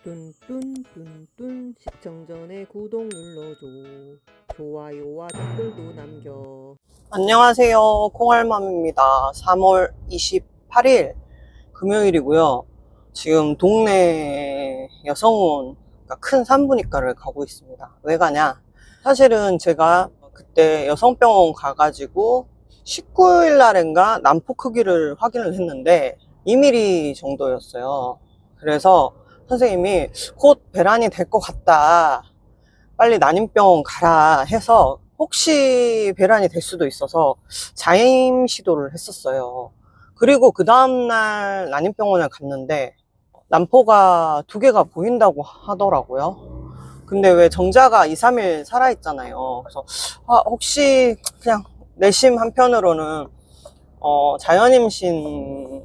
뚠뚠뚠뚠 시청 전에 구독 눌러줘. 좋아요와 댓글도 남겨. 안녕하세요. 콩알맘입니다. 3월 28일 금요일이고요. 지금 동네 여성원, 그러니까 큰 산부인과를 가고 있습니다. 왜 가냐? 사실은 제가 그때 여성병원 가가지고 19일 날인가 난포 크기를 확인을 했는데 2mm 정도였어요. 그래서 선생님이 곧 배란이 될 것 같다, 빨리 난임병원 가라 해서 혹시 배란이 될 수도 있어서 자임 시도를 했었어요. 그리고 그 다음날 난임병원을 갔는데 난포가 2개가 보인다고 하더라고요. 근데 왜 정자가 2, 3일 살아있잖아요. 그래서 혹시 그냥 내심 한편으로는 자연임신의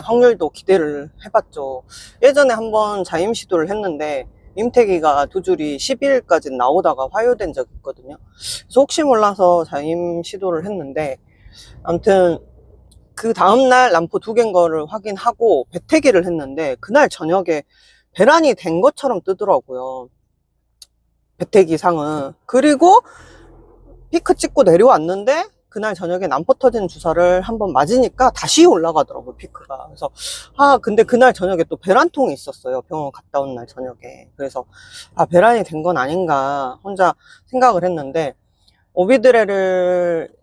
확률도 기대를 해봤죠. 예전에 한번 자임 시도를 했는데 임태기가 2줄이 12일까지 나오다가 화요된 적이 있거든요. 그래서 혹시 몰라서 자임 시도를 했는데, 아무튼 그 다음날 난포 2개인 거를 확인하고 배태기를 했는데 그날 저녁에 배란이 된 것처럼 뜨더라고요, 배태기 상은. 그리고 피크 찍고 내려왔는데 그날 저녁에 난포 터지는 주사를 한번 맞으니까 다시 올라가더라고요, 피크가. 그래서 근데 그날 저녁에 또 배란통이 있었어요, 병원 갔다 온 날 저녁에. 그래서 배란이 된 건 아닌가 혼자 생각을 했는데, 오비드레를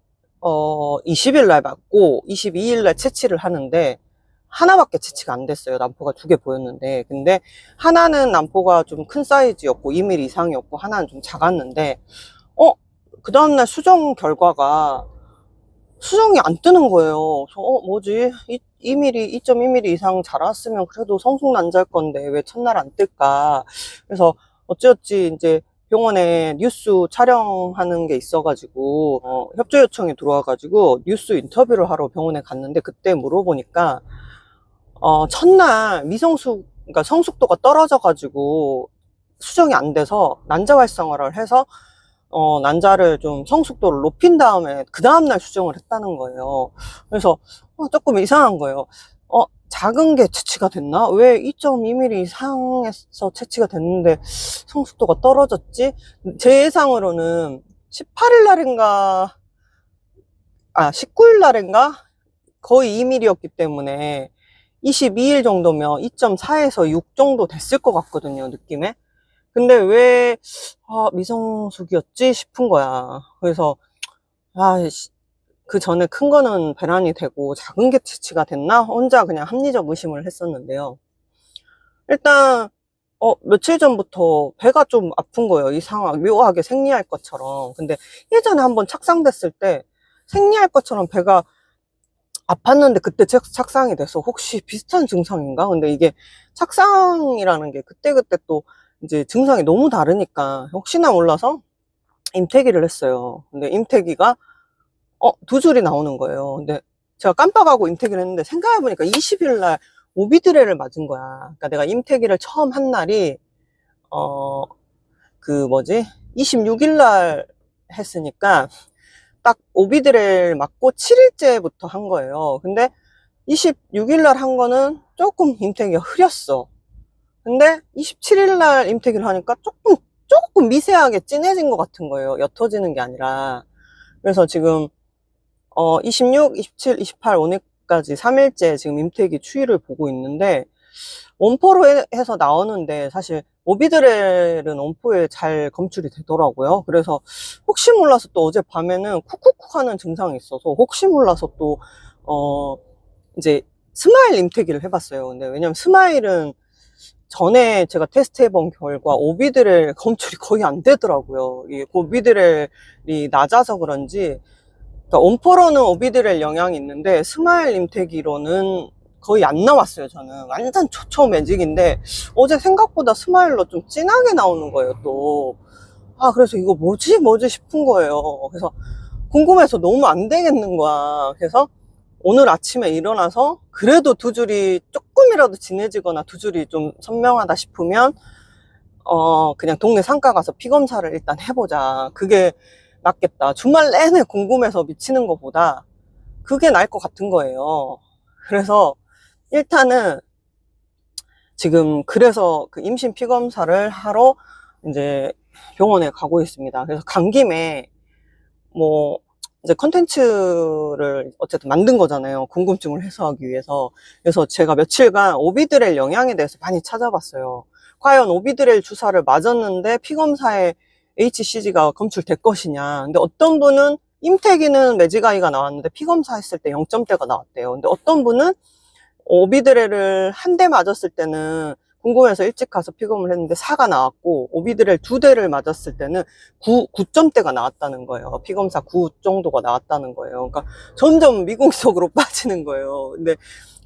20일 날 맞고 22일 날 채취를 하는데 하나밖에 채취가 안 됐어요. 난포가 2개 보였는데. 근데 하나는 난포가 좀 큰 사이즈였고 2mm 이상이었고 하나는 좀 작았는데 그 다음날 수정 결과가 수정이 안 뜨는 거예요. 그래서 뭐지? 2mm, 2.2mm 이상 자랐으면 그래도 성숙난자일 건데 왜 첫날 안 뜰까? 그래서 어찌어찌 이제 병원에 뉴스 촬영하는 게 있어가지고 협조 요청이 들어와가지고 뉴스 인터뷰를 하러 병원에 갔는데, 그때 물어보니까 첫날 그러니까 성숙도가 떨어져가지고 수정이 안 돼서 난자 활성화를 해서 난자를 좀 성숙도를 높인 다음에 그 다음날 수정을 했다는 거예요. 그래서 조금 이상한 거예요. 작은 게 채취가 됐나? 왜 2.2mm 이상에서 채취가 됐는데 성숙도가 떨어졌지? 제 예상으로는 18일 날인가 19일 날인가 거의 2mm였기 때문에 22일 정도면 2.4에서 6 정도 됐을 것 같거든요, 느낌에. 근데 왜 미성숙이었지 싶은 거야. 그래서 그 전에 큰 거는 배란이 되고 작은 게 채취가 됐나? 혼자 그냥 합리적 의심을 했었는데요. 일단 며칠 전부터 배가 좀 아픈 거예요. 이상하게 묘하게 생리할 것처럼. 근데 예전에 한번 착상됐을 때 생리할 것처럼 배가 아팠는데 그때 착상이 돼서 혹시 비슷한 증상인가? 근데 이게 착상이라는 게 그때그때 또 이제 증상이 너무 다르니까 혹시나 몰라서 임태기를 했어요. 근데 임태기가 2줄이 나오는 거예요. 근데 제가 깜빡하고 임태기를 했는데 생각해보니까 20일 날 오비드레를 맞은 거야. 그러니까 내가 임태기를 처음 한 날이 26일 날 했으니까 딱 오비드레를 맞고 7일째부터 한 거예요. 근데 26일 날 한 거는 조금 임태기가 흐렸어. 근데 27일 날 임태기를 하니까 조금 미세하게 진해진 것 같은 거예요. 옅어지는 게 아니라. 그래서 지금 26, 27, 28 오늘까지 3일째 지금 임태기 추이를 보고 있는데, 원포로 해서 나오는데 사실 오비드렐은 원포에 잘 검출이 되더라고요. 그래서 혹시 몰라서 또 어젯밤에는 쿡쿡쿡 하는 증상이 있어서 혹시 몰라서 또 이제 스마일 임태기를 해봤어요. 근데 왜냐면 스마일은 전에 제가 테스트 해본 결과 오비드렐 검출이 거의 안 되더라고요. 이 오비드렐이 낮아서 그런지, 그러니까 온포로는 오비드렐 영향이 있는데 스마일 임태기로는 거의 안 나왔어요. 저는 완전 초초 매직인데 어제 생각보다 스마일로 좀 진하게 나오는 거예요 또. 그래서 이거 뭐지 싶은 거예요. 그래서 궁금해서 너무 안 되겠는 거야. 그래서 오늘 아침에 일어나서 그래도 2줄이 조금이라도 진해지거나 2줄이 좀 선명하다 싶으면 그냥 동네 상가 가서 피 검사를 일단 해보자, 그게 낫겠다. 주말 내내 궁금해서 미치는 것보다 그게 나을 것 같은 거예요. 그래서 일단은 지금 그래서 그 임신 피검사를 하러 이제 병원에 가고 있습니다. 그래서 간 김에 뭐 이제 컨텐츠를 어쨌든 만든 거잖아요. 궁금증을 해소하기 위해서. 그래서 제가 며칠간 오비드렐 영양에 대해서 많이 찾아봤어요. 과연 오비드렐 주사를 맞았는데 피검사에 HCG가 검출될 것이냐. 근데 어떤 분은 임태기는 매지가이가 나왔는데 피검사 했을 때 0점대가 나왔대요. 근데 어떤 분은 오비드렐을 한 대 맞았을 때는 궁금해서 일찍 가서 피검을 했는데 4가 나왔고, 오비드렐 2대를 맞았을 때는 9점대가 나왔다는 거예요. 피검사 9 정도가 나왔다는 거예요. 그러니까 점점 미궁석으로 빠지는 거예요. 근데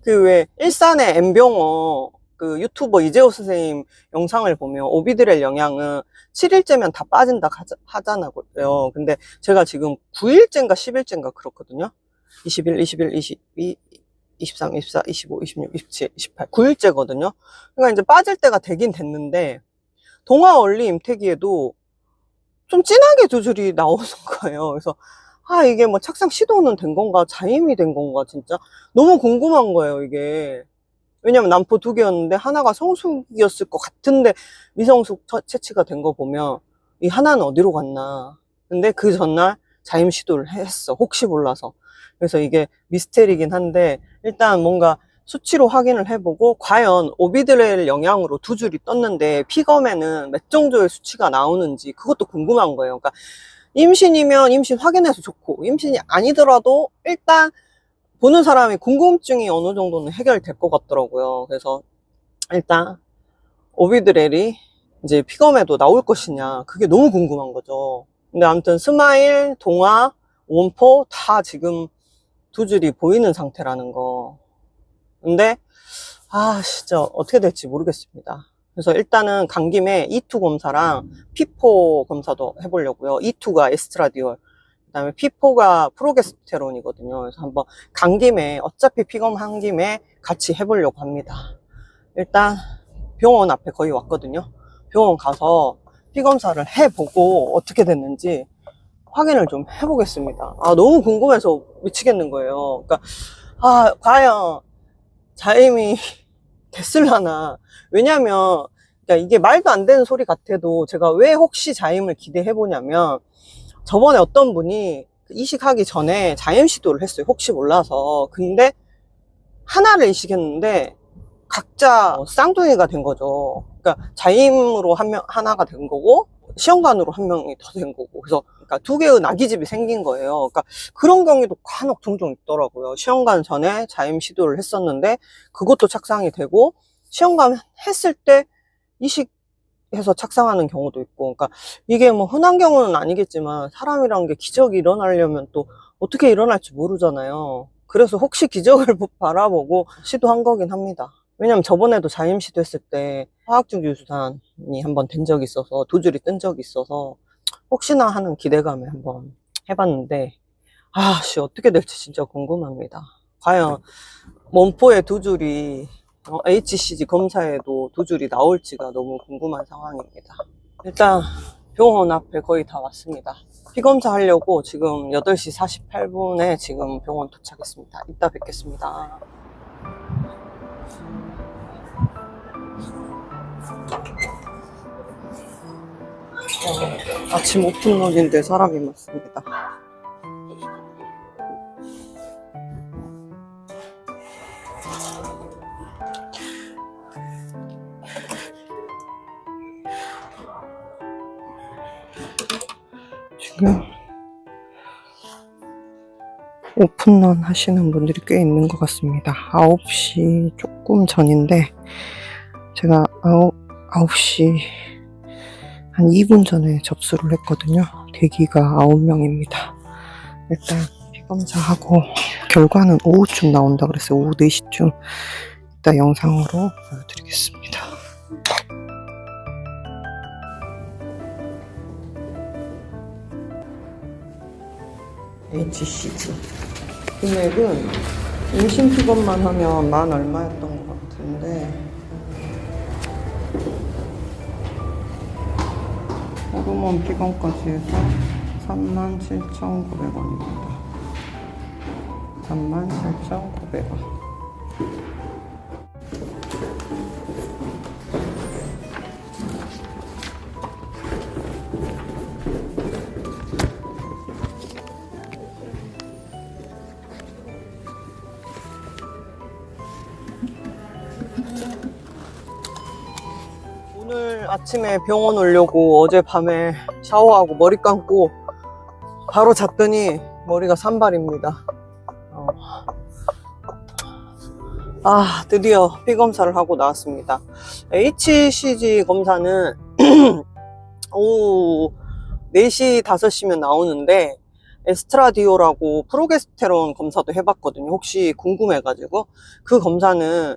그 왜 일산의 M병원 그 유튜버 이재호 선생님 영상을 보면 오비드렐 영양은 7일째면 다 빠진다 하잖아요. 근데 제가 지금 9일째인가 10일째인가 그렇거든요. 21, 21, 22, 23, 24, 25, 26, 27, 28, 9일째거든요. 그러니까 이제 빠질 때가 되긴 됐는데, 동아원리 임태기에도 좀 진하게 두 줄이 나오는 거예요. 그래서, 아, 이게 뭐 착상 시도는 된 건가, 자임이 된 건가, 진짜. 너무 궁금한 거예요, 이게. 왜냐면 남포 2개였는데, 하나가 성숙이었을 것 같은데, 미성숙 채취가 된 거 보면, 이 하나는 어디로 갔나. 근데 그 전날 자임 시도를 했어. 혹시 몰라서. 그래서 이게 미스테리긴 한데, 일단 뭔가 수치로 확인을 해보고, 과연 오비드렐 영양으로 두 줄이 떴는데 피검에는 몇 정도의 수치가 나오는지 그것도 궁금한 거예요. 그러니까 임신이면 임신 확인해서 좋고, 임신이 아니더라도 일단 보는 사람이 궁금증이 어느 정도는 해결될 것 같더라고요. 그래서 일단 오비드렐이 이제 피검에도 나올 것이냐, 그게 너무 궁금한 거죠. 근데 아무튼 스마일, 동아, 원포 다 지금 두 줄이 보이는 상태라는 거. 근데 아 진짜 어떻게 될지 모르겠습니다. 그래서 일단은 간 김에 E2 검사랑 P4 검사도 해보려고요. E2가 에스트라디올, 그 다음에 P4가 프로게스테론이거든요. 그래서 한번 간 김에 어차피 피검 한 김에 같이 해보려고 합니다. 일단 병원 앞에 거의 왔거든요. 병원 가서 피검사를 해보고 어떻게 됐는지 확인을 좀 해보겠습니다. 아, 너무 궁금해서 미치겠는 거예요. 그러니까, 아, 과연 자임이 됐을라나. 왜냐면, 그러니까 이게 말도 안 되는 소리 같아도 제가 왜 혹시 자임을 기대해보냐면, 저번에 어떤 분이 이식하기 전에 자임 시도를 했어요. 혹시 몰라서. 근데 하나를 이식했는데, 각자 쌍둥이가 된 거죠. 그러니까 자임으로 하나가 된 거고, 시험관으로 한 명이 더 된 거고. 그래서 그러니까 두 개의 나기집이 생긴 거예요. 그러니까 그런 경우도 간혹 종종 있더라고요. 시험관 전에 자임 시도를 했었는데 그것도 착상이 되고, 시험관 했을 때 이식해서 착상하는 경우도 있고. 그러니까 이게 뭐 흔한 경우는 아니겠지만 사람이란 게 기적이 일어나려면 또 어떻게 일어날지 모르잖아요. 그래서 혹시 기적을 바라보고 시도한 거긴 합니다. 왜냐면 저번에도 자임 시도했을 때 화학적 유수단이 한번 된 적이 있어서 두 줄이 뜬 적이 있어서 혹시나 하는 기대감에 한번 해봤는데, 아씨 어떻게 될지 진짜 궁금합니다. 과연 원포의 두 줄이 HCG 검사에도 두 줄이 나올지가 너무 궁금한 상황입니다. 일단 병원 앞에 거의 다 왔습니다. 피검사 하려고 지금 8시 48분에 지금 병원 도착했습니다. 이따 뵙겠습니다. 아침 오픈런인데 사람이 많습니다. 지금 오픈런 하시는 분들이 꽤 있는 것 같습니다. 9시 조금 전인데 제가 9시 한 2분 전에 접수를 했거든요. 대기가 9명입니다. 일단 피검사하고 결과는 오후쯤 나온다 그랬어요. 오후 4시쯤. 이따 영상으로 보여드리겠습니다. HCG 금액은 임신 피검만 하면 10,000 얼마였던 것 같은데, 호르몬 피검까지 해서 37,900원입니다. 37,900원. 오늘 아침에 병원 오려고 어젯밤에 샤워하고 머리 감고 바로 잤더니 머리가 산발입니다. 드디어 피 검사를 하고 나왔습니다. HCG 검사는 오후 4시, 5시면 나오는데 에스트라디올하고 프로게스테론 검사도 해봤거든요. 혹시 궁금해가지고. 그 검사는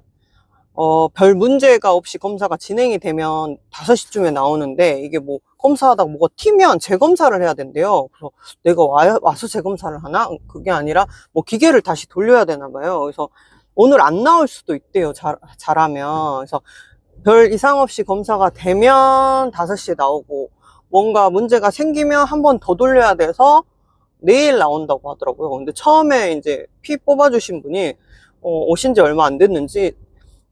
별 문제가 없이 검사가 진행이 되면 5시쯤에 나오는데, 이게 뭐 검사하다가 뭐가 튀면 재검사를 해야 된대요. 그래서 내가 와서 재검사를 하나? 그게 아니라 뭐 기계를 다시 돌려야 되나 봐요. 그래서 오늘 안 나올 수도 있대요. 잘하면. 그래서 별 이상 없이 검사가 되면 5시에 나오고, 뭔가 문제가 생기면 한 번 더 돌려야 돼서 내일 나온다고 하더라고요. 근데 처음에 이제 피 뽑아주신 분이 오신 지 얼마 안 됐는지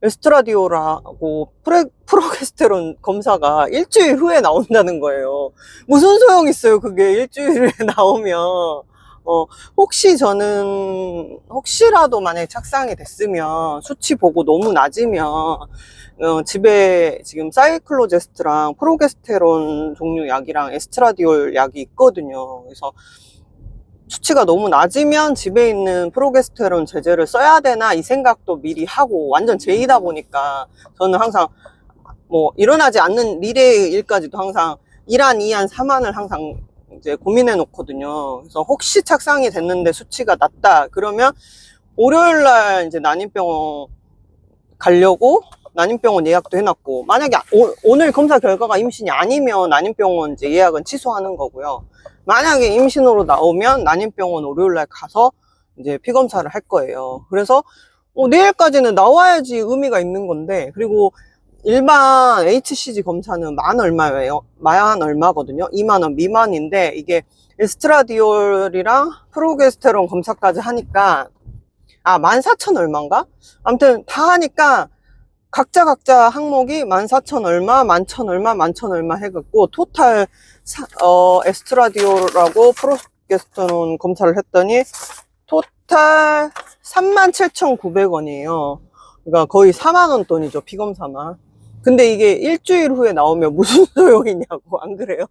에스트라디올하고 프로게스테론 검사가 일주일 후에 나온다는 거예요. 무슨 소용 있어요, 그게 일주일 후에 나오면. 혹시라도 만약에 착상이 됐으면 수치 보고 너무 낮으면 집에 지금 사이클로제스트랑 프로게스테론 종류 약이랑 에스트라디올 약이 있거든요. 그래서 수치가 너무 낮으면 집에 있는 프로게스테론 제제를 써야 되나 이 생각도 미리 하고, 완전 제이다 보니까 저는 항상 뭐 일어나지 않는 미래의 일까지도 항상 1안, 2안, 3안을 항상 이제 고민해 놓거든요. 그래서 혹시 착상이 됐는데 수치가 낮다 그러면 월요일날 이제 난임병원 가려고 난임병원 예약도 해놨고, 만약에 오늘 검사 결과가 임신이 아니면 난임병원 이제 예약은 취소하는 거고요. 만약에 임신으로 나오면 난임병원 월요일날 가서 이제 피검사를 할 거예요. 그래서 내일까지는 나와야지 의미가 있는 건데, 그리고 일반 HCG 검사는 만 얼마예요? 만 얼마거든요. 2만 원 미만인데, 이게 에스트라디올이랑 프로게스테론 검사까지 하니까 14,000 얼마인가? 아무튼 다 하니까 각자 항목이 14,000 얼마, 11,000 얼마, 11,000 얼마 해갖고 토탈 에스트라디올하고 프로게스테론 검사를 했더니 토탈 37,900원이에요. 그러니까 거의 4만원 돈이죠, 피검사만. 근데 이게 일주일 후에 나오면 무슨 소용이냐고, 안 그래요?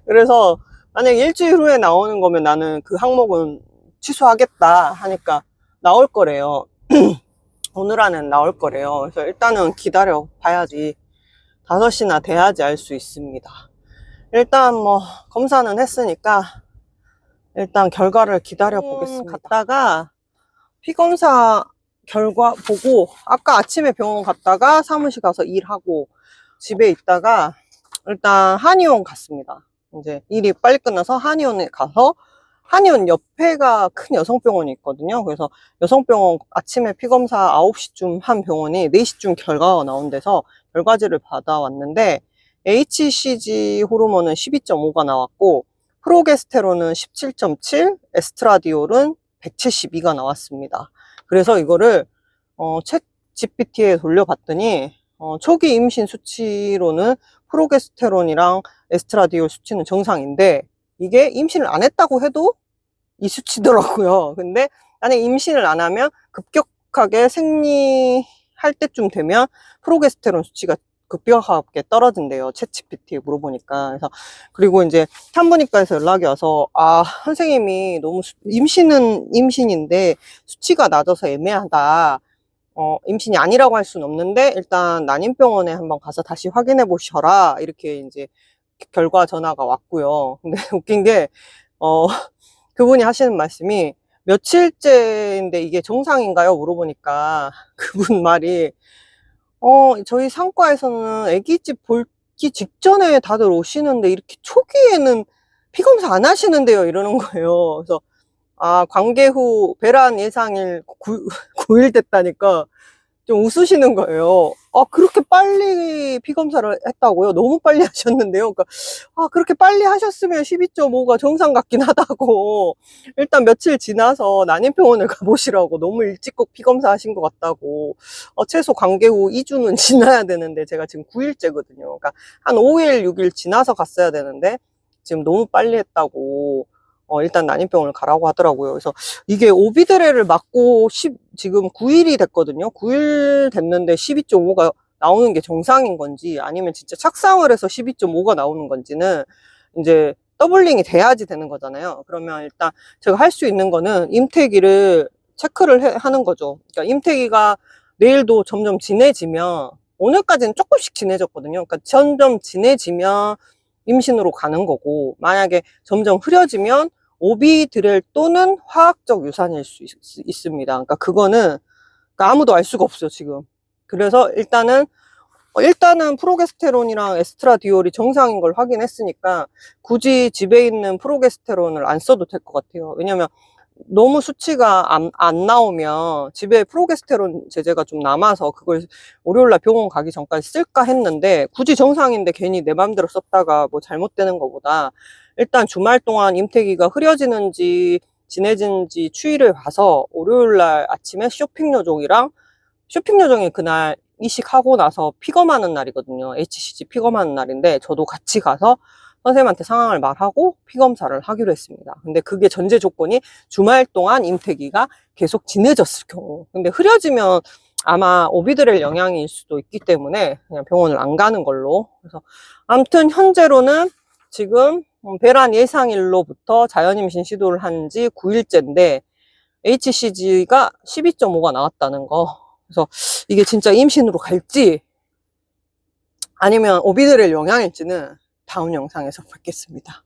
그래서 만약에 일주일 후에 나오는 거면 나는 그 항목은 취소하겠다 하니까 나올 거래요. 오늘 안엔 나올 거래요. 그래서 일단은 기다려 봐야지. 5시나 돼야지 알 수 있습니다. 일단 뭐 검사는 했으니까 일단 결과를 기다려 보겠습니다. 갔다가 피검사 결과 보고, 아까 아침에 병원 갔다가 사무실 가서 일하고 집에 있다가 일단 한의원 갔습니다. 이제 일이 빨리 끝나서 한의원에 가서, 한의원 옆에가 큰 여성병원이 있거든요. 그래서 여성병원 아침에 피검사 9시쯤 한 병원이 4시쯤 결과가 나온 데서 결과지를 받아왔는데, HCG 호르몬은 12.5가 나왔고, 프로게스테론은 17.7, 에스트라디올은 172가 나왔습니다. 그래서 이거를 챗 GPT에 돌려봤더니 초기 임신 수치로는 프로게스테론이랑 에스트라디올 수치는 정상인데, 이게 임신을 안 했다고 해도 이 수치더라고요. 근데 만약에 임신을 안 하면 급격하게 생리할 때쯤 되면 프로게스테론 수치가 급격하게 떨어진대요. 챗 GPT에 물어보니까. 그래서 그리고 이제 산부인과에서 연락이 와서 선생님이 너무 임신은 임신인데 수치가 낮아서 애매하다. 임신이 아니라고 할 수는 없는데 일단 난임병원에 한번 가서 다시 확인해 보셔라. 이렇게 이제 결과 전화가 왔고요. 근데 웃긴 게 그분이 하시는 말씀이 며칠째인데 이게 정상인가요? 물어보니까 그분 말이 저희 상과에서는 아기집 볼기 직전에 다들 오시는데 이렇게 초기에는 피검사 안 하시는데요, 이러는 거예요. 그래서 관계 후 배란 예상일 9일 됐다니까 좀 웃으시는 거예요. 그렇게 빨리 피검사를 했다고요? 너무 빨리 하셨는데요. 그러니까 그렇게 빨리 하셨으면 12.5가 정상 같긴 하다고. 일단 며칠 지나서 난임병원을 가보시라고. 너무 일찍 꼭 피검사 하신 것 같다고. 최소 관계 후 2주는 지나야 되는데 제가 지금 9일째거든요. 그러니까 한 5일, 6일 지나서 갔어야 되는데 지금 너무 빨리 했다고. 일단 난임병원을 가라고 하더라고요. 그래서 이게 오비드레를 맞고 지금 9일이 됐거든요. 9일 됐는데 12.5가 나오는 게 정상인 건지 아니면 진짜 착상을 해서 12.5가 나오는 건지는 이제 더블링이 돼야지 되는 거잖아요. 그러면 일단 제가 할 수 있는 거는 임태기를 체크를 하는 거죠. 그러니까 임태기가 내일도 점점 진해지면, 오늘까지는 조금씩 진해졌거든요. 그러니까 점점 진해지면 임신으로 가는 거고, 만약에 점점 흐려지면 오비드렐 또는 화학적 유산일 수 있습니다. 그러니까 그거는 그러니까 아무도 알 수가 없어요, 지금. 그래서 일단은 프로게스테론이랑 에스트라디올이 정상인 걸 확인했으니까 굳이 집에 있는 프로게스테론을 안 써도 될 것 같아요. 왜냐면 너무 수치가 안 나오면 집에 프로게스테론 제제가 좀 남아서 그걸 월요일날 병원 가기 전까지 쓸까 했는데, 굳이 정상인데 괜히 내 맘대로 썼다가 뭐 잘못되는 것보다 일단 주말 동안 임태기가 흐려지는지 진해지는지 추이를 봐서 월요일날 아침에 쇼핑 요정이 그날 이식하고 나서 픽업하는 날이거든요. HCG 픽업하는 날인데 저도 같이 가서 선생님한테 상황을 말하고 피검사를 하기로 했습니다. 근데 그게 전제 조건이 주말 동안 임태기가 계속 진해졌을 경우. 근데 흐려지면 아마 오비드렐 영향일 수도 있기 때문에 그냥 병원을 안 가는 걸로. 그래서 아무튼 현재로는 지금 배란 예상일로부터 자연임신 시도를 한 지 9일째인데 HCG가 12.5가 나왔다는 거. 그래서 이게 진짜 임신으로 갈지 아니면 오비드렐 영향일지는 다음 영상에서 뵙겠습니다.